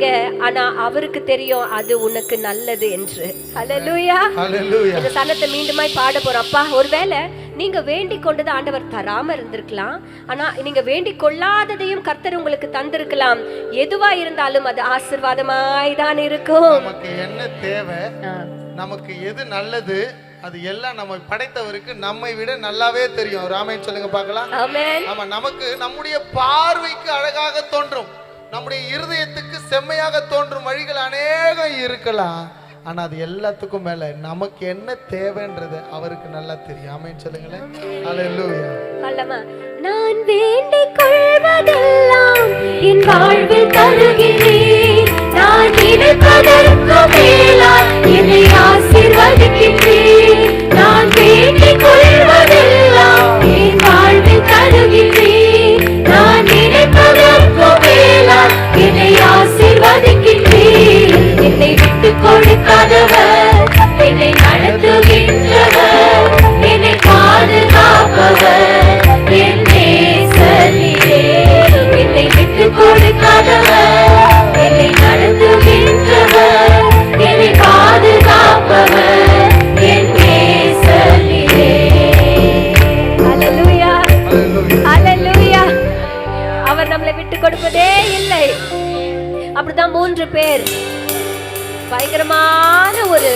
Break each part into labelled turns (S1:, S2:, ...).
S1: பண்ணுவீங்க, ஆனா அவருக்கு தெரியும் அது உனக்கு நல்லது என்று. ஹல்லேலூயா. இந்த சனத்தை மீண்டுமாய் பாட போறோம். அப்பா, ஒருவேளை நீங்க வேண்டிக் கொண்டது ஆண்டவர் தராம இருந்திருக்கலாம், ஆனா நீங்க வேண்டிக் கொள்ளாததையும் கர்த்தர் உங்களுக்கு தந்திருக்கலாம். எதுவா இருந்தாலும் அது ஆசீர்வாதமாய் தான் இருக்கும்.
S2: நமக்கு என்ன தேவை, நமக்கு எது நல்லது, அது எல்லாம் நம்ம படைத்தவருக்கு நம்மை விட நல்லாவே தெரியும். ஆமென் சொல்லுங்க பார்க்கலாம்.
S1: ஆமென்.
S2: ஆமா, நமக்கு நம்முடைய பார்வைக்கு அழகாக தோன்றும், நம்முடைய இருதயத்துக்கு செம்மையாக தோன்றும் வழிகள் அநேகம் இருக்கலாம். ஆனா அது எல்லாத்துக்கும் மேல நமக்கு என்ன தேவைன்றது அவருக்கு நல்லா தெரியும். ஆமென் சொல்லுங்களேன். ஹல்லேலூயா.
S1: அல்லமா, நான் வேண்டிக் கொள்வதெல்லாம் என் வாழ்வில் தருகிறேன். நான் நினைப்பதற்கு மேலாய் என்னை ஆசீர்வதிக்கிறேன். நான் வேண்டிக் கொள்வதெல்லாம் என் வாழ்வில் தருகிறேன். நான் நினைப்பதற்கு மேலாய் என்னை ஆசீர்வதிக்கிறேன். என்னை விட்டுக் கொடுக்காதவர், என்னை நடத்துகின்றவர், என்னை பாதுகாப்பவர், என் நேசரே. என்னை விட்டுக் கொடுக்காதவர், என்னை நடத்துகின்றவர், என்னை பாதுகாப்பவர், என் நேசரே. ஹல்லேலூயா. ஹல்லேலூயா. அவர் நம்மளை விட்டுக் கொடுப்பதே இல்லை. அப்படிதான் 3 பேர் பயங்கரமான ஒரு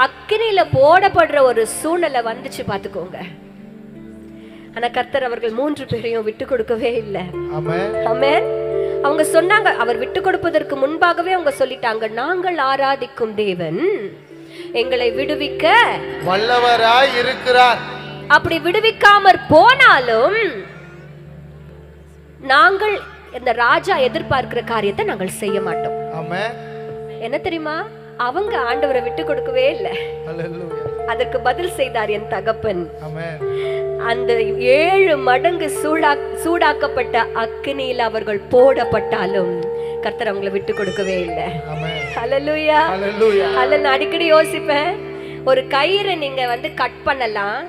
S1: அக்கினியில போடப்படுற ஒரு சூழ்நிலை வந்துச்சு பாத்துக்கோங்க. ஆனா கர்த்தர் அவர்கள் 3 பேரையும் விட்டு கொடுக்கவே இல்லை. ஆமென். அவங்க சொன்னாங்க, அவர் விட்டு கொடுப்பதற்கு முன்பாகவே அவங்க சொல்லிட்டாங்க, நாங்கள் ஆராதிக்கும் தேவன் எங்களை விடுவிக்க
S2: வல்லவராய் இருக்கிறார்.
S1: அப்படி விடுவிக்காமற் போனாலும் நாங்கள் இந்த ராஜா எதிர்பார்க்கிற காரியத்தை நாங்கள் செய்ய மாட்டோம்.
S2: ஆமென்.
S1: என்ன தெரியுமா, அவங்க ஆண்டவரை விட்டு கொடுக்கவே இல்லை. அதற்கு பதில் செய்தார் என் தகப்பன். அந்த 7 மடங்கு சூடாக்கப்பட்ட அக்கினியில் அவர்கள் போடப்பட்டாலும் கர்த்தர் அவங்களை விட்டு கொடுக்கவே இல்லை. ஹல்லேலூயா. நான் அடிக்கடி யோசிப்பேன், ஒரு கயிறை நீங்க கட் பண்ணலாம்,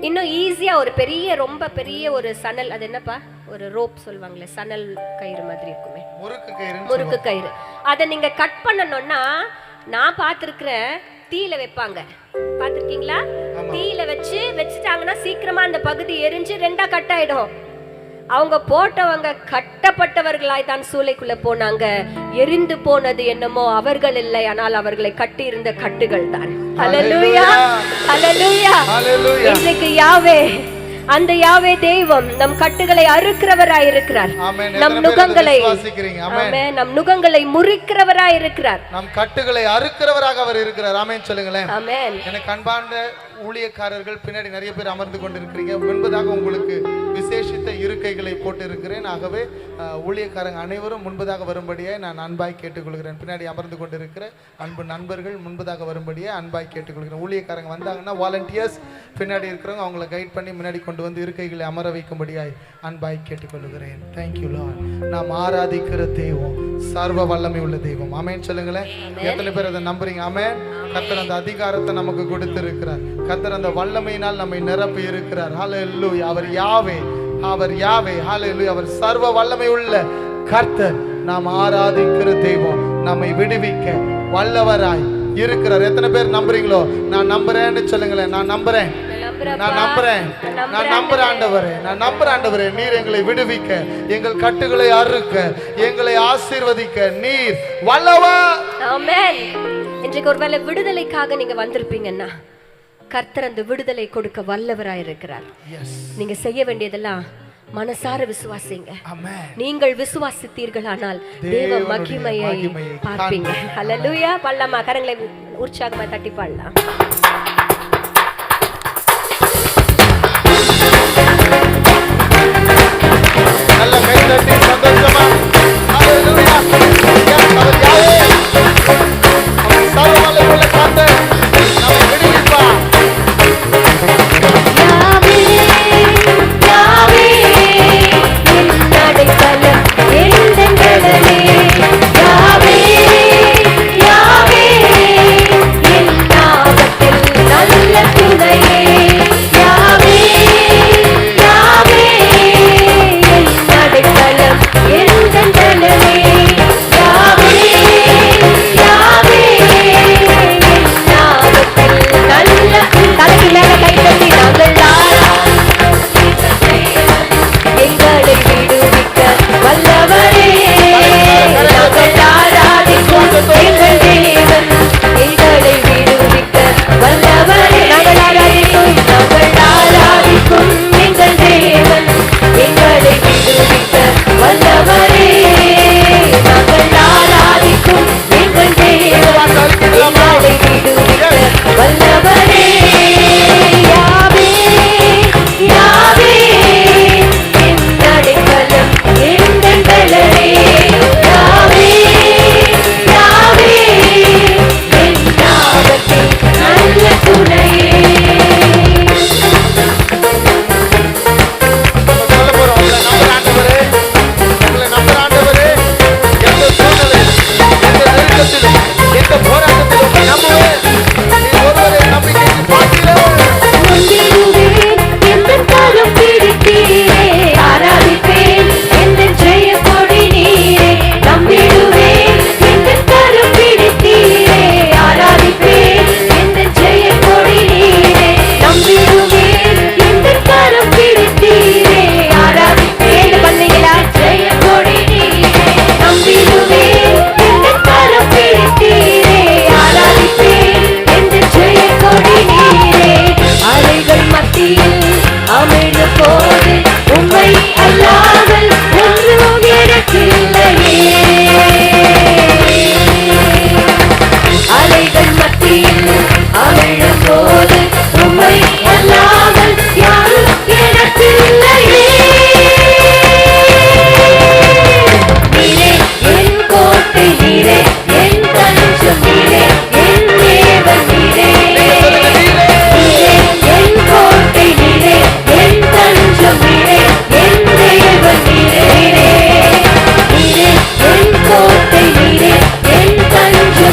S1: இன்னும் ஈஸியா ஒரு பெரிய ரொம்ப பெரிய ஒரு சணல், அது என்னப்பா ஒரு ரோப் சொல்வாங்களே, சணல் கயிறு மாதிரி இருக்குமே, முறுக்கு கயிறு, அதை நீங்க கட் பண்ணணும்னா நான் பார்த்திருக்கிறேன், தீயில வைப்பாங்க. பார்த்திருக்கீங்களா? தீயில வச்சுட்டாங்கன்னா சீக்கிரமா அந்த பகுதி எரிஞ்சு 2ஆ கட் ஆயிடும். அவங்க போட்டவங்க கட்டப்பட்டவர்களாய் தான் சூளைக்குள்ள போனாங்க. எரிந்து போனது என்னமோ அவர்கள் இல்லை, ஆனால் அவர்களை கட்டி இருந்த கட்டுகள் தான். ஹல்லேலூயா. ஹல்லேலூயா. இன்றைக்கு யாவே, அந்த யாவே தெய்வம் நம் கட்டுகளை அறுக்கிறவராய் இருக்கிறார். நம் நுகங்களை முறிக்கிறவராய் இருக்கிறார்.
S2: நம் கட்டுகளை அறுக்கிறவராக அவர் இருக்கிறார். ஆமென் சொல்லுங்களேன். ஆமென். எனக்கு அன்பார்ந்த ஊழியக்காரர்கள் பின்னாடி நிறைய பேர் அமர்ந்து கொண்டிருக்கிறீங்க. முன்பதாக உங்களுக்கு விசேஷித்த இருக்கைகளை போட்டு இருக்கிறேன். ஆகவே ஊழியக்காரங்க அனைவரும் முன்பதாக வரும்படியே நான் அன்பாய் கேட்டுக்கொள்கிறேன். பின்னாடி அமர்ந்து கொண்டிருக்கிற அன்பு நண்பர்கள் முன்பதாக வரும்படியே அன்பாய் கேட்டுக்கொள்கிறேன். ஊழியக்காரங்க வந்தாங்கன்னா வாலண்டியர்ஸ் பின்னாடி இருக்கிறவங்க அவங்களை கைட் பண்ணி முன்னாடி கொண்டு வந்து இருக்கைகளை அமர வைக்கும்படியாய் அன்பாய் கேட்டுக்கொள்கிறேன். Thank you Lord. நாம் ஆராதிக்கிற தெய்வம் சர்வ வல்லமை உள்ள தெய்வம். ஆமென் சொல்லுங்களேன். எத்தனை பேர் அதை நம்புறீங்க? ஆமென். கர்த்தர் அந்த அதிகாரத்தை நமக்கு கொடுத்திருக்கிறார். கர்த்தர் அந்த வல்லமையினால் நம்மை நிரப்பி இருக்கிறார். ஹல்லேலூயா. அவர் யாவே, அவர் யாவே. ஹல்லேலூயா. அவர் சர்வ வல்லமை உள்ள கர்த்தர். நாம் ஆராதிக்கிற தெய்வம் நம்மை விடுவிக்க வல்லவராய் இருக்கிறார். எத்தனை பேர் நம்புறீங்களோ? நான் நம்புறேன்னு சொல்லுங்களேன். நான் நம்புறேன், நான் நம்புறேன், நான் நம்புறேன் ஆண்டவரே, நான் நம்புறேன் ஆண்டவரே. நீர் எங்களை விடுவிக்க, எங்கள் கட்டுகளை அறுக்க, எங்களை ஆசீர்வதிக்க நீர் வல்லவர்.
S1: ஆமென். இன்றைக்கு ஒருவேளை விடுதலைக்காக நீங்க வந்திருப்பீங்கன்னா கர்த்தர் அந்த விடுதலை கொடுக்க வல்லவராய் இருக்கிறார். நீங்க செய்ய வேண்டியதெல்லாம் மனசார விசுவாசிங்க. நீங்கள் விசுவாசித்தீர்களானால் தேவ மகிமையை பார்ப்பீங்க. ஹல்லேலூயா. பல்லமா கரங்களை உற்சாகமா தட்டி பாடலாம்.
S2: நல்ல கை தட்டி சந்தோஷமா ஹல்லேலூயா. அவர் யாவே, அவர் சர்வ வல்லமை உள்ள கர்த்தர் நம்மை விடுவிப்பார்.
S1: யாவே, யாவே, என் நாமத்தில்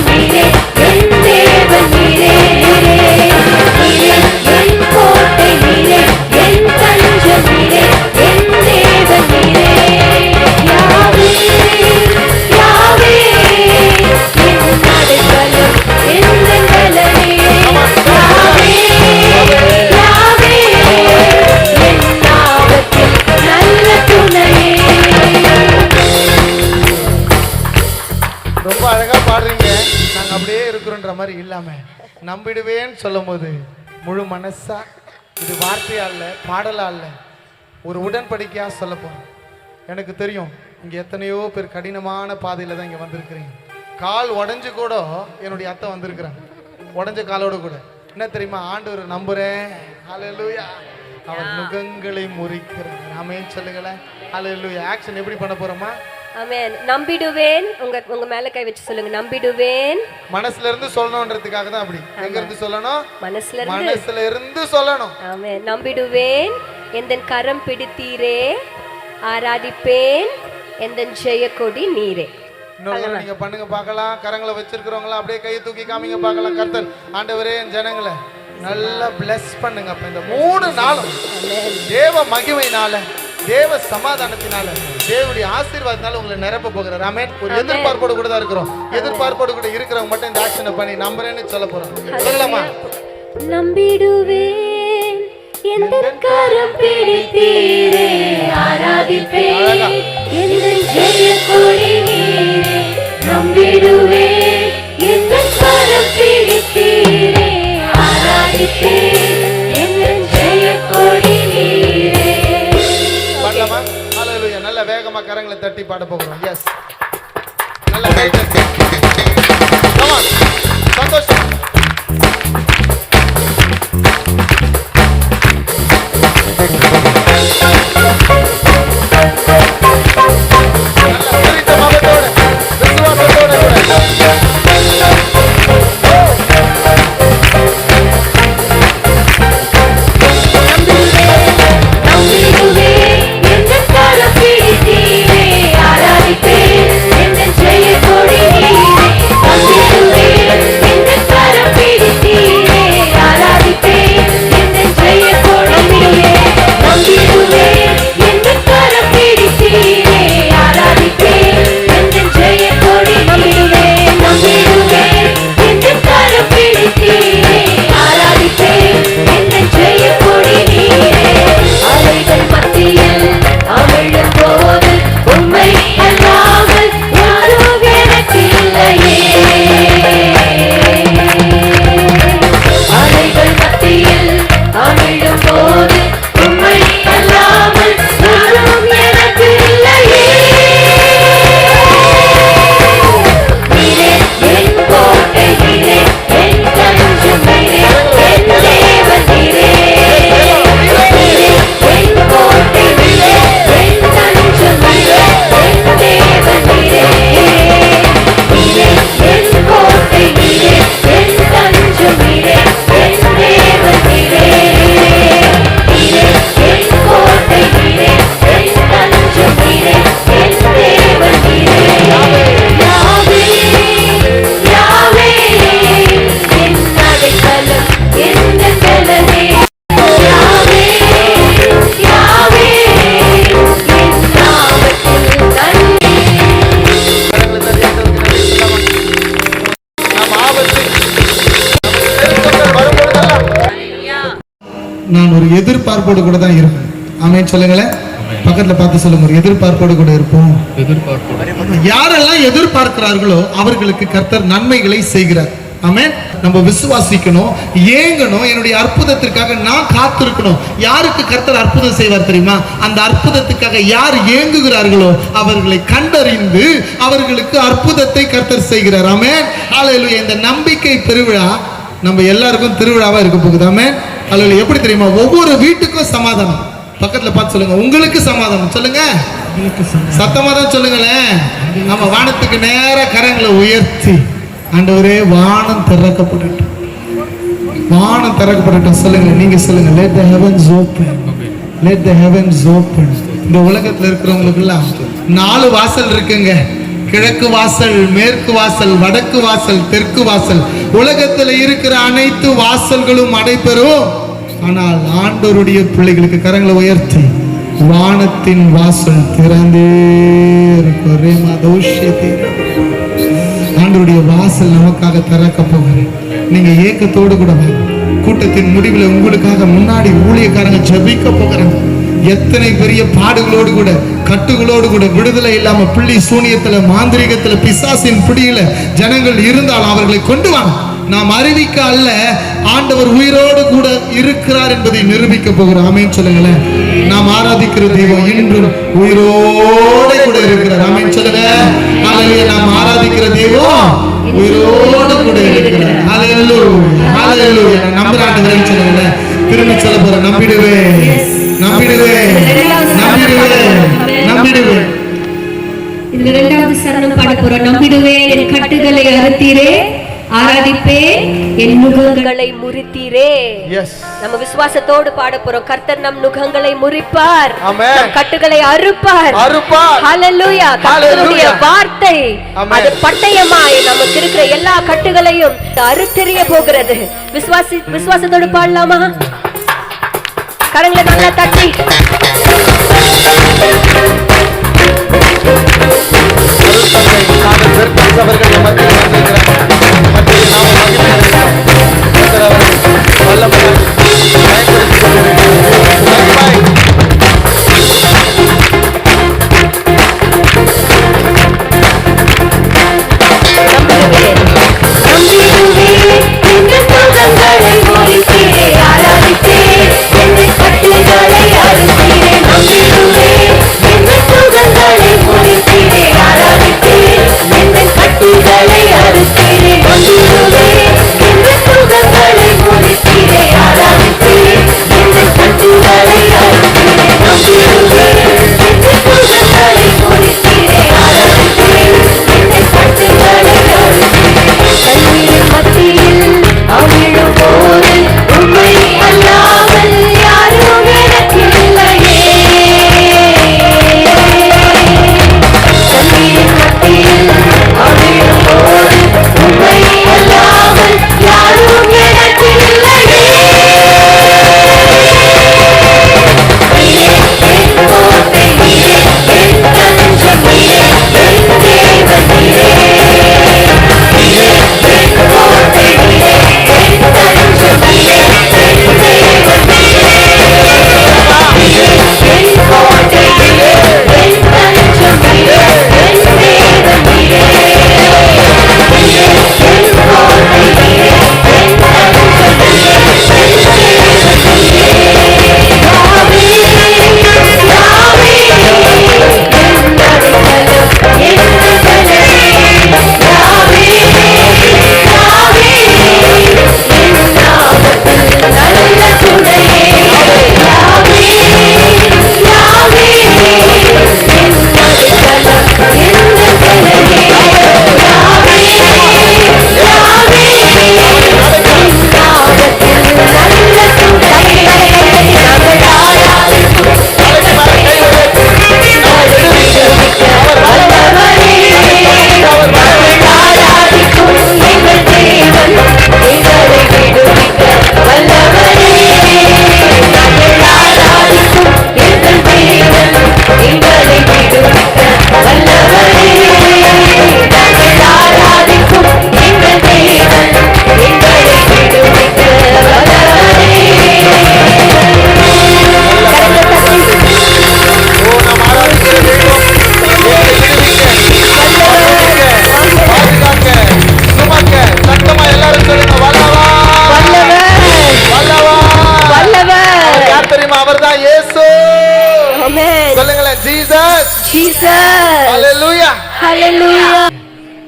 S1: தஞ்சம் நீரே, என் தேவன் நீரே. நீரே என் கோட்டை நீரே, என் தஞ்சம் நீரே, என் தேவன் நீரே. யாவே யாவே என் அடைக்கலம், என் பலனே. யாவே யாவே என் ஆபத்தில் நல்ல துணையே.
S2: ரொம்ப அழகா பாடுறீங்க. நாங்க அப்படியே இருக்கிறோன்ற மாதிரி இல்லாம நம்பிடுவேன்னு சொல்லும் போது முழு மனசா, இது வார்த்தையா இல்ல, பாடலா இல்ல, ஒரு உடன்படிக்கையா சொல்ல போறோம். எனக்கு தெரியும் இங்க எத்தனையோ பேர் கடினமான பாதையில தான் இங்க வந்திருக்கிறீங்க. கால் உடஞ்சு கூட என்னுடைய அத்தை வந்திருக்கிறாங்க, உடஞ்ச காலோட கூட. என்ன தெரியுமா, ஆண்டவர் நம்புறேன், ஹல்லேலூயா, அவர் நுகங்களை முறிக்கிறார். ஆமென் சொல்லுங்களேன். ஹல்லேலூயா. ஆக்ஷன் எப்படி பண்ண போறோமா?
S1: ஆமென். நம்பிடுவேன். உங்க மேல கை வச்சு சொல்லுங்க, நம்பிடுவேன்.
S2: மனசுல இருந்து சொல்லணும்ன்றதுக்காக தான் அப்படி. எங்க இருந்து சொல்லணும்?
S1: மனசுல
S2: இருந்து சொல்லணும்.
S1: ஆமென். நம்பிடுவேன், எந்தன் கரம் பிடித்தீரே, ஆராதிப்பேன், எந்தன் ஜெய கொடி நீரே.
S2: இன்னொரு நீங்க பண்ணுங்க பார்க்கலாம். கரங்களை வச்சிருக்கிறவங்களா அப்படியே கையை தூக்கி காமிங்க பார்க்கலாம். கர்த்தர் ஆண்டவரே என் ஜனங்களை நல்லா பிளஸ் பண்ணுங்க. அப்ப இந்த 3 நாளும் தேவ மகிமையினால, தேவ சமாதானத்தினால, தேவனுடைய ஆசீர்வாதத்தினால உங்களை நிரப்ப போகிறார். ஆமென். ஒரு எதிர்பார்ப்போடு கூட தான் இருக்கிறோம். எதிர்பார்ப்போடு கூட இருக்கிறவங்க மட்டும் இந்த ஆக்ஷனை பண்ணி நம்புறேன்னு சொல்ல போறோம். சொல்லலாமா?
S1: நம்பிடுவேன், எந்தன் கரம் பிடித்தீரே, ஆராதிப்பேன், எந்தன் ஜெய கொடி நீரே. நம்பிடுவேன், எந்தன் கரம் பிடித்தீரே, ஆராதிப்பேன், எந்தன் ஜெய கொடி நீரே.
S2: பாடலாமா? ஹல்லேலூயா. நல்ல வேகமா கரங்களை தட்டி பாட போகிறோம். எஸ், நல்ல கை தட்டி. கம் ஆன், சந்தோஷம். நான் ஒரு எதிர்பார்ப்போடு கூட தான் இருப்பேன். ஆமென் சொல்லுங்களேன். பக்கத்துல பார்த்து சொல்லுங்க, ஒரு எதிர்பார்ப்போடு கூட இருப்போம். யாரெல்லாம் எதிர்பார்க்கிறார்களோ அவர்களுக்கு கர்த்தர் நன்மைகளை செய்கிறார். ஆமென். நம்ம விசுவாசிக்கணும், ஏங்கணும். என்னுடைய அற்புதத்திற்காக நான் காத்திருக்கணும். யாருக்கு கர்த்தர் அற்புதம் செய்வார் தெரியுமா? அந்த அற்புதத்துக்காக யார் ஏங்குகிறார்களோ அவர்களை கண்டறிந்து அவர்களுக்கு அற்புதத்தை கர்த்தர் செய்கிறார். ஆமென். ஹல்லேலூயா. இந்த நம்பிக்கை பெருவிழா நம்ம எல்லாருக்கும் திருவிழாவா இருக்க போகுது. ஆமென். ஹல்லேலூயா. எப்படி தெரியுமா? ஒவ்வொரு வீட்டுக்கும் சமாதானம். பக்கத்துல பார்த்து சொல்லுங்க, உங்களுக்கு சமாதானம். சொல்லுங்க, சத்தமா தான் சொல்லுங்களேன். நம்ம வானத்துக்கு நேர கரங்களை உயர்த்தி, ஆண்டவரே வானம் திறக்கப்படட்டும், வானம் திறக்கப்படட்டும். சொல்லுங்க, நீங்க சொல்லுங்க, let the heavens open, let the heavens open. இந்த உலகத்துல இருக்கிறவங்களுக்கு எல்லாம் 4 வாசல் இருக்குங்க. கிழக்கு வாசல், மேற்கு வாசல், வடக்கு வாசல், தெற்கு வாசல், உலகத்தில் இருக்கிற அனைத்து வாசல்களும் அடைபெறும். ஆனால் ஆண்டவருடைய பிள்ளைகளுக்கு கரங்களை உயர்த்தி வானத்தின் வாசல் திறந்தே இருக்கும். ஆண்டவருடைய வாசல் நமக்காக திறக்க போகிறேன். நீங்க ஏக்கத்தோடு கூட கூட்டத்தின் முடிவில் உங்களுக்காக முன்னாடி ஊழியக்காரங்க ஜெபிக்க போகிறாங்க. எத்தனை பெரிய பாடுகளோடு கூட, கட்டுகளோடு கூட, விடுதலை இல்லாம பிள்ளி சூனியத்துல, மாந்திரிகத்துல, பிசாசின் பிடியில ஜனங்கள் இருந்தால் அவர்களை கொண்டு வாங்க. நாம் அறிவிக்க அல்ல, ஆண்டவர் உயிரோடு கூட இருக்கிறார் என்பதை நிரூபிக்க போகிறோம். ஆமென் சொல்லுங்களேன். நாம் ஆராதிக்கிற தெய்வம் இன்றும் உயிரோடு கூட இருக்கிறார். ஆமென் சொல்லுங்க. ஹல்லேலூயா. நாம் ஆராதிக்கிற தெய்வம் உயிரோடு கூட இருக்கிறார். ஹல்லேலூயா, ஹல்லேலூயா. நம்புறாங்க சொல்லுங்களேன். திரும்ப சொல்ல போற நம்பிடுவேன், நம்பிடுவேன், நம்பிடுவேன், நம்பிடுவேன்.
S1: இதுல இரண்டாவது சரணம் பாட போறோம். நம்பிடுவேன், என் கட்டுகளை அறுத்தீரே, ஆராதிப்பேன், என் நுகங்களை முறித்தீரே. நம்ம விசுவாசத்தோடு பாட போறோம். கர்த்தர் நம் நுகங்களை முறிப்பார், நம் கட்டுகளை அறுப்பார். ஹல்லேலூயா. கர்த்தருடைய வார்த்தை அது பட்டயமாய் நமக்கு இருக்கிற எல்லா கட்டுகளையும் அறுத்தெறிய போகிறது. விசுவாசத்தோடு பாடலாமா? கரங்களை நல்லா தட்டி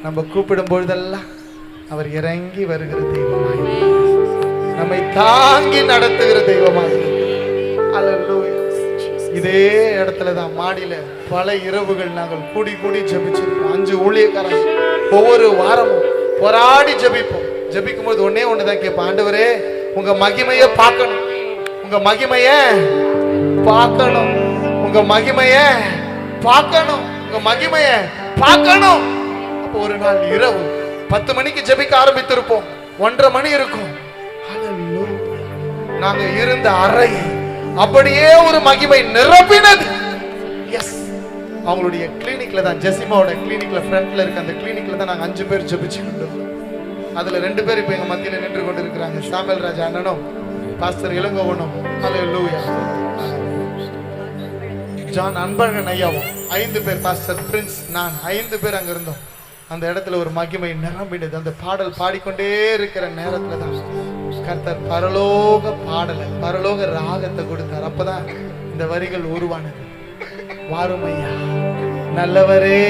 S2: நம்ம கூப்பிடும் பொழுதெல்லாம் அவர் இறங்கி வருகிற தெய்வமாய், நம்மை தாங்கி நடத்துகிற தெய்வமாய். இதே இடத்துலதான் மாடியில பல இரவுகள் நாங்கள் கூடி கூடி ஜெபிச்சிருக்கோம். 5 ஊழியக்காரங்க ஒவ்வொரு வாரமும் போராடி ஜெபிப்போம். ஜெபிக்கும் போது ஒண்ணுதான் கேட்போம், ஆண்டவரே உங்க மகிமையை பார்க்கணும், உங்க மகிமையை பார்க்கணும், உங்க மகிமையை பார்க்கணும், உங்க மகிமையை பார்க்கணும். அப்போ ஒரு நாள் இரவு 10 மணிக்கு ஜெபிக்க ஆரம்பித்திருப்போம். 1:30 மணி இருக்கும். நாங்க இருந்த அறை அப்படியே ஒரு மகிமை நிரப்பினது. எஸ், அவங்களுடைய கிளினிக்ல தான், ஜெசிமாவோட கிளினிக்ல ஃப்ரண்ட்ல இருக்க அந்த கிளினிக்ல தான் நாங்க 5 பேர் ஜெபிச்சு கொண்டோம். அதுல 2 பேர் இப்ப எங்க மத்தியில நின்று கொண்டு இருக்கிறாங்க. சாமுவேல் ராஜா அண்ணனும் பாஸ்டர் இளங்கோவனும். ஹல்லேலூயா. ஜான் அன்பழகன் ஐயாவும் 5 பேர், பாஸ்டர் பிரின்ஸ், நான் 5 பேர் அங்க இருந்தோம். அந்த இடத்துல ஒரு மகிமை நிரம்பினது. அந்த பாடல் பாடிக்கொண்டே இருக்கிற நேரத்துல தான் கர்த்தர் பரலோக பாடலை, பரலோக ராகத்தை கொடுத்தார். அப்பதான் இந்த வரிகள் உருவானது. வாருமையா நல்லவரே,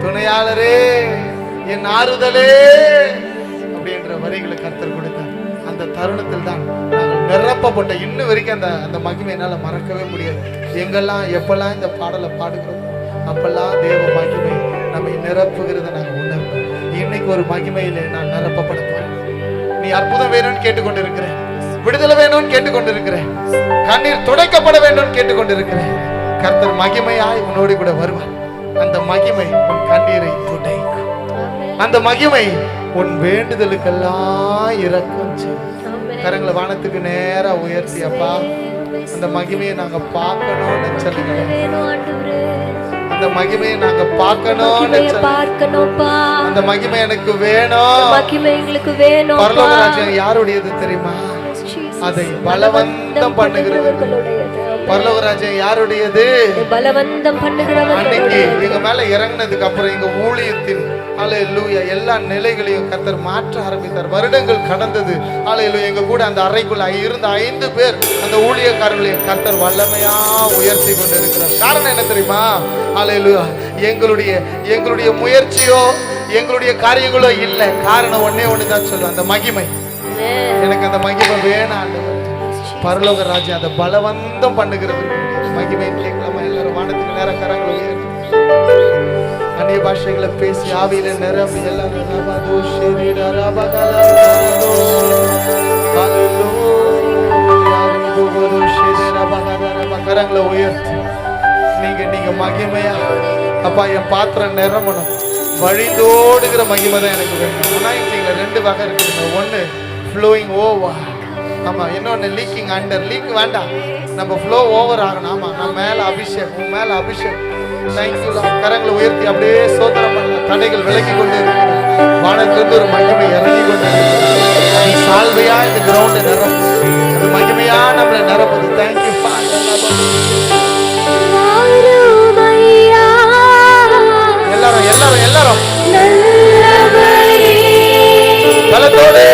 S2: துணையாளரே, என் ஆறுதலே அப்படின்ற வரிகளை கர்த்தர் கொடுத்தார். அந்த தருணத்தில் தான் நாங்கள் நிரப்பப்பட்ட, இன்னும் வரைக்கும் அந்த மகிமை என்னால மறக்கவே முடியாது. எங்கெல்லாம் எப்பெல்லாம் இந்த பாடலை பாடுகிறோம் அப்பெல்லாம் தேவ மகிமை நம்மை நிரப்புகிறத நாங்கள் உணர்ந்தோம். இன்னைக்கு ஒரு மகிமையில நான் நிரப்பப்பட போறேன். நீ அற்புதம் வேணும்னு கேட்டுக்கொண்டிருக்கிறேன், விடுதலை வேணும்னு கேட்டுக்கொண்டிருக்கிறேன், கண்ணீர் துடைக்கப்பட வேண்டும் கேட்டுக்கொண்டிருக்கிறேன். கர்த்தர் மகிமையாய் உன்னோடு கூட வருவார். அந்த மகிமை உன் கண்ணீரை துடைக்கும். அந்த மகிமை உன் வேண்டுதலுக்கெல்லாம் இரக்கம் செய்யும். கரங்களை வானத்துக்கு நேரா உயர்த்தி, அப்பா அந்த மகிமையை நாங்க பார்க்கணும்னு சொல்லுங்க. அந்த மகிமையை நாங்க பார்க்கணும்னு சொல்லுங்க. அந்த மகிமை எனக்கு வேணும். மகிமை எங்களுக்கு வேணும். பரலோக ராஜ்யம் யாருடையது தெரியுமா? அதை பலவந்தம் பண்ணுகிறவர்களுடையது. பரலோக ராஜ்யம் யாருடையது? பலவந்தம் பண்ணுகிறவர்கள். அன்னைக்கு எங்க மேல இறங்கினதுக்கு அப்புறம் எங்க ஊழியத்தின் ஹல்லேலூயா எல்லா நிலைகளையும் கர்த்தர் மாற்ற ஆரம்பித்தார். வருடங்கள் கடந்தது. ஹல்லேலூயா. எங்க கூட அந்த அறைக்குள்ள இருந்த 5 பேர் அந்த ஊழியக்காரர்களையும் கர்த்தர் வல்லமையா உயர்த்தி கொண்டு இருக்கிறார். காரணம் என்ன தெரியுமா? ஹல்லேலூயா. எங்களுடைய முயற்சியோ எங்களுடைய காரியங்களோ இல்லை. காரணம் ஒன்னே ஒண்ணுதான் சொல்லுவேன், அந்த மகிமை. எனக்கு அந்த மகிமை வேணும் ஆண்டவர். பரலோக ராஜ்யம் அதை பலவந்தம் பண்ணுகிறது. மகிமை கேட்கலாமா? எல்லாரும் வானத்துக்கு நேர கரங்களை உயர்த்தி அந்நிய பாஷைகளை பேசி ஆவியில நிரம்பி எல்லாரும் கரங்களை உயர்த்தி நீங்க மகிமையா, அப்பா என் பாத்திரம் நிரம்பணும். வழிந்தோடுகிற மகிமை தான் எனக்கு வேணும். அனாயிண்டிங்ல 2 வகை இருக்குதுங்க. ஒன்று ஃப்ளோயிங் ஓவர், ஆமா. இன்னொன்று லீக்கிங் அண்டர். லீக் வேண்டாம், நம்ம ஃப்ளோ ஓவர் ஆகணும். ஆமா, நான் மேல அபிஷேகம், உன் மேல அபிஷேகம். தேங்க்யூ. கரங்களை உயர்த்தி அப்படியே சோதனம் பண்ணலாம். தடைகள் விலகி கொண்டு இருக்கிறது. வானத்திலிருந்து ஒரு மகிமை இறங்கி கொண்டு இருக்கிறது. சால்வையா இந்த கிரவுண்டை நிரப்பு, அது மகிமையா நம்மளை நிரப்புது. தேங்க்யூ. எல்லாரும் எல்லாரும் எல்லாரும் பலத்தோடு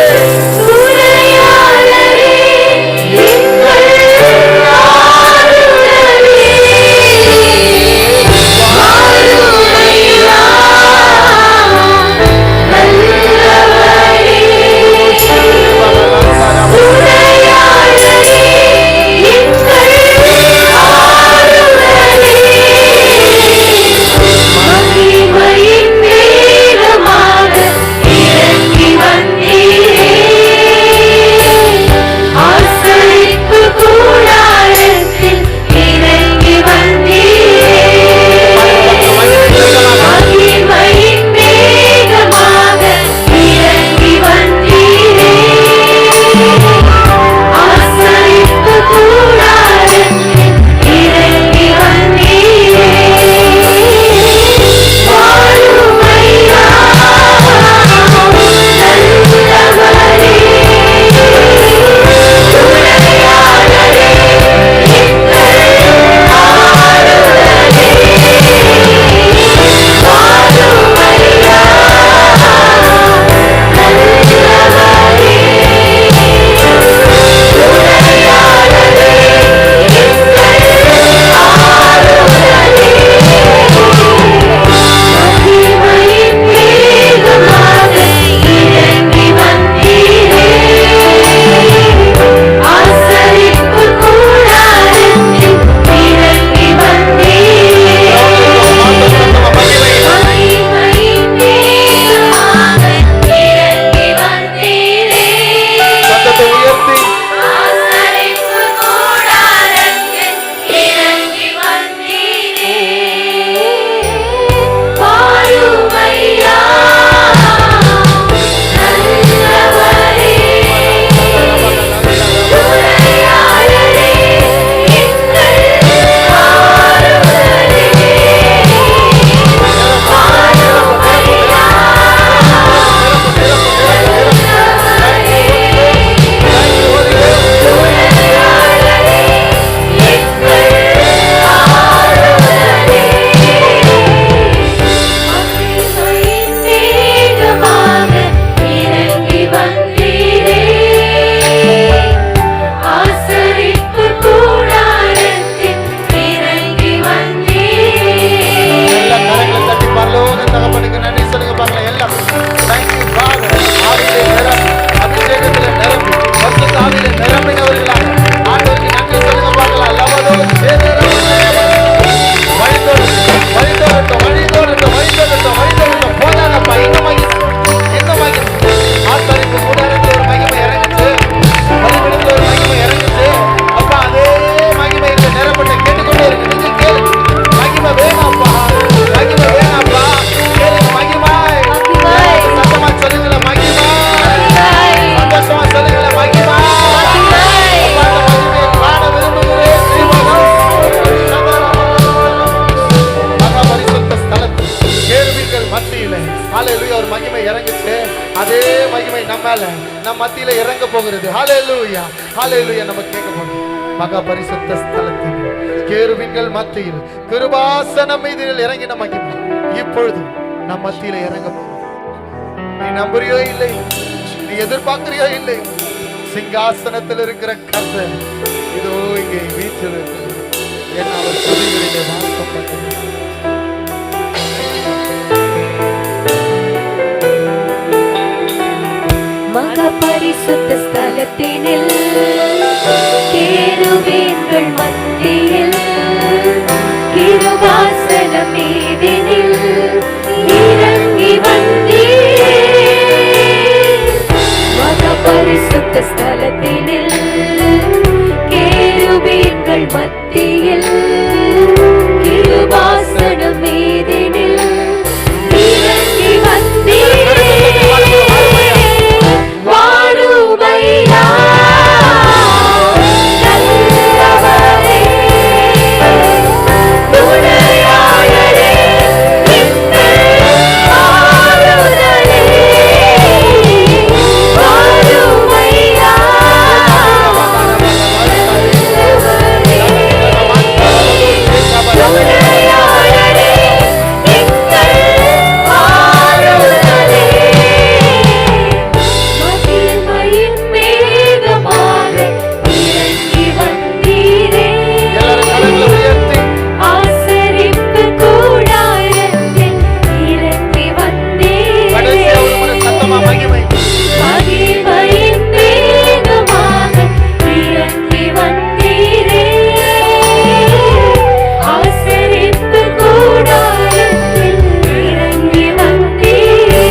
S2: மகிமை இறங்குச்சு, அதே மகிமை நம்ம மேல நம்ம மத்தியில இறங்க போகிறது. ஹல்லேலூயா, ஹல்லேலூயா. நம்ம கேட்க போறோம். மகா பரிசுத்த ஸ்தலத்தில் கேருபீன்கள் மத்தியில் கிருபாசனம் மீது இறங்கின மகிமை இப்பொழுது நம் மத்தியில இறங்க போகுது. நீ நம்புறியோ இல்லை, நீ எதிர்பார்க்கிறியோ இல்லை, சிங்காசனத்தில் இருக்கிற கர்த்தர் இதோ இங்கே வீற்றிருக்கிறார். என் அவர் துதிகளிலே வாசம் பண்ணுகிறார்.
S1: மகா பரிசுத்த ஸ்தலத்தினில் கேருபீன்கள் மத்தியில் கிருபாசனம் மீதினில் இறங்கி வந்தீரே. மகா பரிசுத்த ஸ்தலத்தினில் கேருபீன்கள் மத்தியில் கிருபாசனம் மீதினில் இறங்கி வந்தீரே. வாருமையா நல்லவரே, துணையாளரே, எங்கள் ஆறுதலே. வாருமையா நல்லவரே, துணையாளரே, எங்கள் ஆறுதலே. மகிமையின் மேகமாக இறங்கி வந்தீரே. ஆசரிப்பு கூடாரத்தில் இறங்கி வந்தீரே. மகிமையின் மேகமாக இறங்கி வந்தீரே. ஆசரிப்பு கூடாரத்தில் இறங்கி வந்தீரே.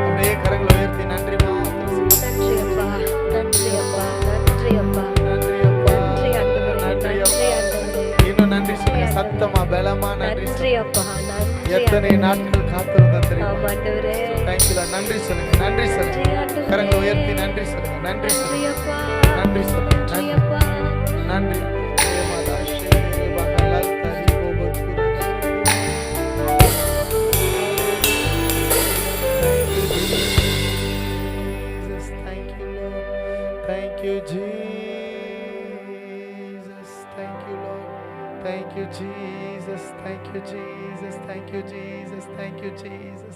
S2: அப்படியே கரங்களை உயர்த்தி நன்றி
S1: நன்றி அப்பா, நன்றி அப்பா, நன்றி அப்பா,
S2: நன்றி அப்பா,
S1: நன்றி ஆண்டவரே,
S2: நன்றி
S1: நன்றி
S2: அப்பா.
S1: ஆண்டவரே,
S2: இன்னும் நன்றி சொல்லுங்க, சத்தமா பலமா நன்றி
S1: நன்றி
S2: சொல்லுங்க.
S1: அப்பா, நன்றி
S2: எத்தனை நாட்கள் காத்திருந்தோம் தெரியுமா?
S1: ஆமா ஆண்டவரே,
S2: தேங்க்யூ. நன்றி சொல்லுங்க, நன்றி சொல்லுங்க.
S1: நன்றி ஆண்டவரே.
S2: கரங்களை உயர்த்தி நன்றி சொல்லுங்க, நன்றி
S1: நன்றி
S2: சொல்லுங்க,
S1: அப்பா,
S2: நன்றி சொல்லுங்க,
S1: நன்றி
S2: நன்றி
S1: அப்பா.
S2: நன்றி. Thank you, Jesus. Thank you, Lord. Thank you, Jesus. Thank you, Jesus. Thank you, Jesus. Thank you, Jesus.